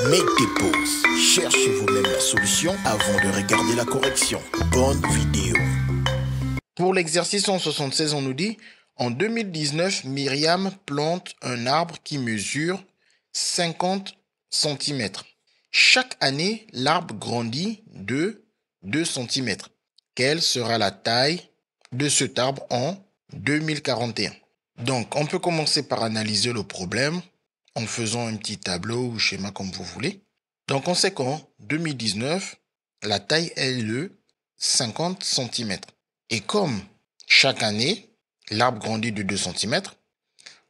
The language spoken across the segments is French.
Make des pauses. Cherchez vous-même la solution avant de regarder la correction. Bonne vidéo. Pour l'exercice 176, on nous dit en 2019, Myriam plante un arbre qui mesure 50 cm. Chaque année, l'arbre grandit de 2 cm. Quelle sera la taille de cet arbre en 2041? Donc, on peut commencer par analyser le problème en faisant un petit tableau ou schéma comme vous voulez. Donc, on sait qu'en 2019, la taille est de 50 cm. Et comme chaque année, l'arbre grandit de 2 cm,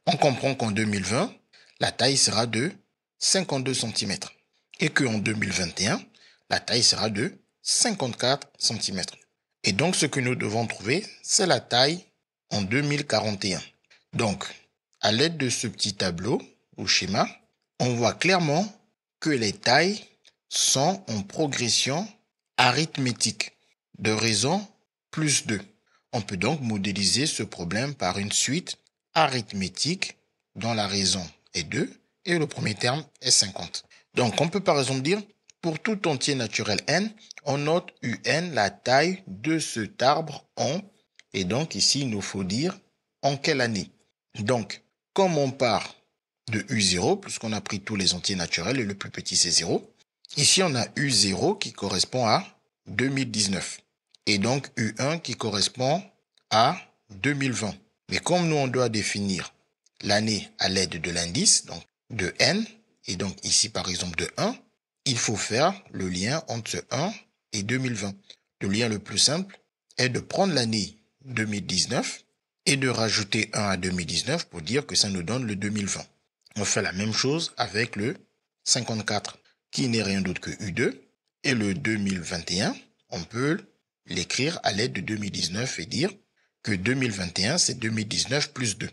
on comprend qu'en 2020, la taille sera de 52 cm. Et qu'en 2021, la taille sera de 54 cm. Et donc, ce que nous devons trouver, c'est la taille en 2041. Donc, à l'aide de ce petit tableau ou schéma, on voit clairement que les tailles sont en progression arithmétique de raison plus 2. On peut donc modéliser ce problème par une suite arithmétique dont la raison est 2 et le premier terme est 50. Donc, on peut par exemple dire, pour tout entier naturel n, on note un la taille de cet arbre en, et donc ici, il nous faut dire en quelle année. Donc, comme on part de U0, puisqu'on a pris tous les entiers naturels et le plus petit c'est 0, ici on a U0 qui correspond à 2019 et donc U1 qui correspond à 2020. Mais comme nous on doit définir l'année à l'aide de l'indice, donc de n, et donc ici par exemple de 1, il faut faire le lien entre ce 1 et 2020. Le lien le plus simple est de prendre l'année 2019 et de rajouter 1 à 2019 pour dire que ça nous donne le 2020. On fait la même chose avec le 54 qui n'est rien d'autre que U2 et le 2021, on peut l'écrire à l'aide de 2019 et dire que 2021 c'est 2019 plus 2.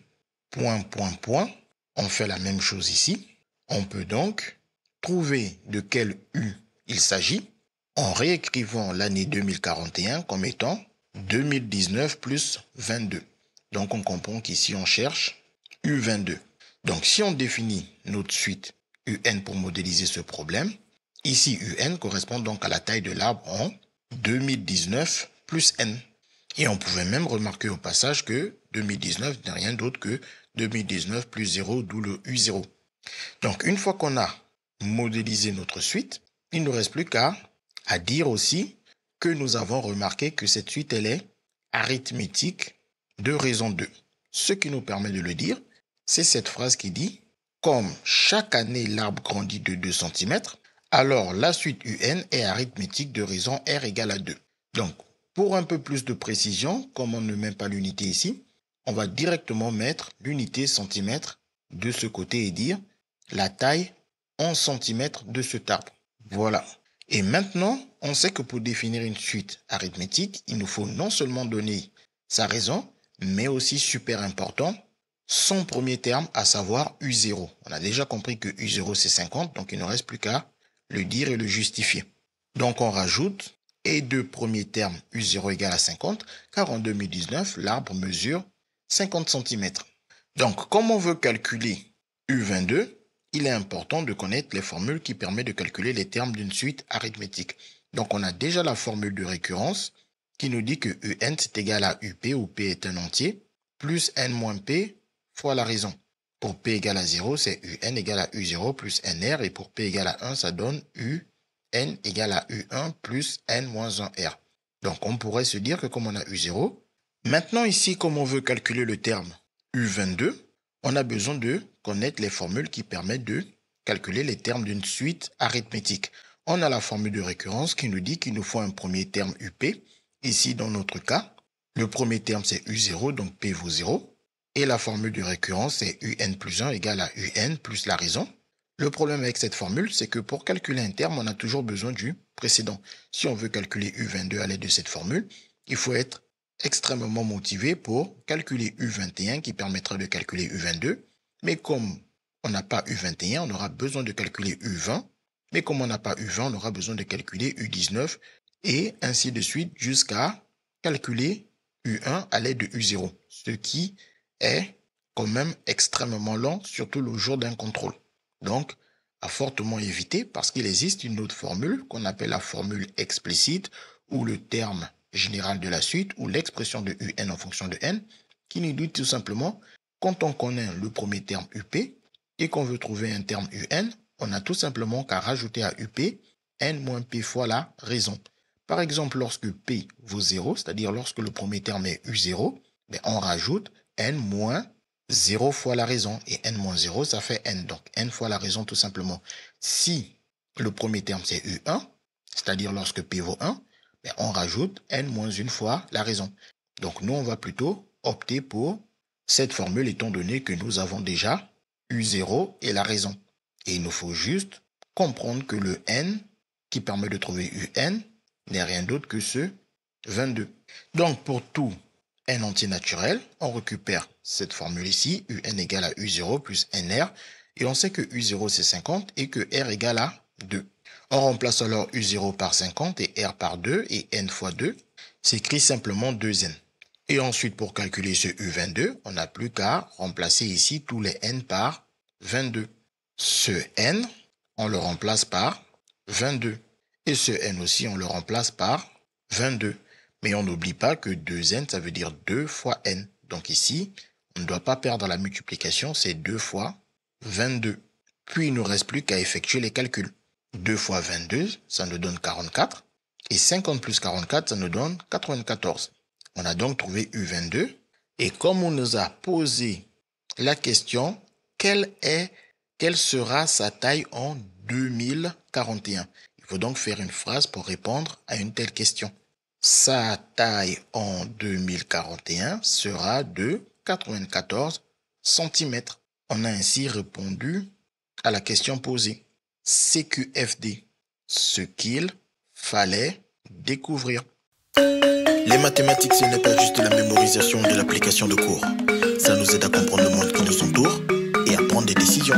Point, point, point, on fait la même chose ici. On peut donc trouver de quel U il s'agit en réécrivant l'année 2041 comme étant 2019 plus 22. Donc, on comprend qu'ici, on cherche U22. Donc, si on définit notre suite UN pour modéliser ce problème, ici, UN correspond donc à la taille de l'arbre en 2019 plus N. Et on pouvait même remarquer au passage que 2019 n'est rien d'autre que 2019 plus 0, d'où le U0. Donc, une fois qu'on a modélisé notre suite, il ne nous reste plus qu'à dire aussi que nous avons remarqué que cette suite, elle est arithmétique de raison 2. Ce qui nous permet de le dire, c'est cette phrase qui dit « Comme chaque année l'arbre grandit de 2 cm, alors la suite UN est arithmétique de raison R égale à 2. » Donc, pour un peu plus de précision, comme on ne met pas l'unité ici, on va directement mettre l'unité centimètre de ce côté et dire la taille en centimètres de cet arbre. Voilà. Et maintenant, on sait que pour définir une suite arithmétique, il nous faut non seulement donner sa raison, mais aussi super important, son premier terme, à savoir U0. On a déjà compris que U0 c'est 50, donc il ne reste plus qu'à le dire et le justifier. Donc on rajoute, et de premier terme U0 égale à 50, car en 2019, l'arbre mesure 50 cm. Donc comme on veut calculer U22, il est important de connaître les formules qui permettent de calculer les termes d'une suite arithmétique. Donc on a déjà la formule de récurrence qui nous dit que UN c'est égal à UP, où P est un entier, plus N moins P fois la raison. Pour P égale à 0, c'est UN égale à U0 plus NR, et pour P égale à 1, ça donne UN égale à U1 plus N moins 1R. Donc on pourrait se dire que comme on a U0, maintenant ici, comme on veut calculer le terme U22, on a besoin de connaître les formules qui permettent de calculer les termes d'une suite arithmétique. On a la formule de récurrence qui nous dit qu'il nous faut un premier terme UP. Ici, dans notre cas, le premier terme, c'est U0, donc P vaut 0. Et la formule de récurrence, c'est UN plus 1 égale à UN plus la raison. Le problème avec cette formule, c'est que pour calculer un terme, on a toujours besoin du précédent. Si on veut calculer U22 à l'aide de cette formule, il faut être extrêmement motivé pour calculer U21 qui permettra de calculer U22. Mais comme on n'a pas U21, on aura besoin de calculer U20. Mais comme on n'a pas U20, on aura besoin de calculer U19 et ainsi de suite jusqu'à calculer U1 à l'aide de U0. Ce qui est quand même extrêmement lent, surtout le jour d'un contrôle. Donc, à fortement éviter parce qu'il existe une autre formule qu'on appelle la formule explicite ou le terme général de la suite ou l'expression de UN en fonction de N qui nous dit tout simplement quand on connaît le premier terme UP et qu'on veut trouver un terme UN, on a tout simplement qu'à rajouter à UP N moins P fois la raison. Par exemple, lorsque P vaut 0, c'est-à-dire lorsque le premier terme est U0, on rajoute N moins 0 fois la raison. Et N moins 0, ça fait N. Donc N fois la raison tout simplement. Si le premier terme c'est U1, c'est-à-dire lorsque P vaut 1, on rajoute N moins 1 fois la raison. Donc nous, on va plutôt opter pour cette formule étant donné que nous avons déjà U0 et la raison. Et il nous faut juste comprendre que le N qui permet de trouver UN n'est rien d'autre que ce 22. Donc pour tout N entier naturel, on récupère cette formule ici, UN égale à U0 plus NR, et on sait que U0 c'est 50 et que R égale à 2. On remplace alors U0 par 50 et R par 2 et N fois 2 s'écrit simplement 2N. Et ensuite pour calculer ce U22, on n'a plus qu'à remplacer ici tous les N par 22. Ce N, on le remplace par 22. Et ce N aussi, on le remplace par 22. Mais on n'oublie pas que 2N, ça veut dire 2 fois N. Donc ici, on ne doit pas perdre la multiplication, c'est 2 fois 22. Puis il ne nous reste plus qu'à effectuer les calculs. 2 fois 22, ça nous donne 44. Et 50 plus 44, ça nous donne 94. On a donc trouvé U22. Et comme on nous a posé la question, quelle sera sa taille en 2041? Il faut donc faire une phrase pour répondre à une telle question. Sa taille en 2041 sera de 94 cm. On a ainsi répondu à la question posée. CQFD, ce qu'il fallait découvrir. Les mathématiques, ce n'est pas juste la mémorisation de l'application de cours. Ça nous aide à comprendre le monde qui nous entoure et à prendre des décisions.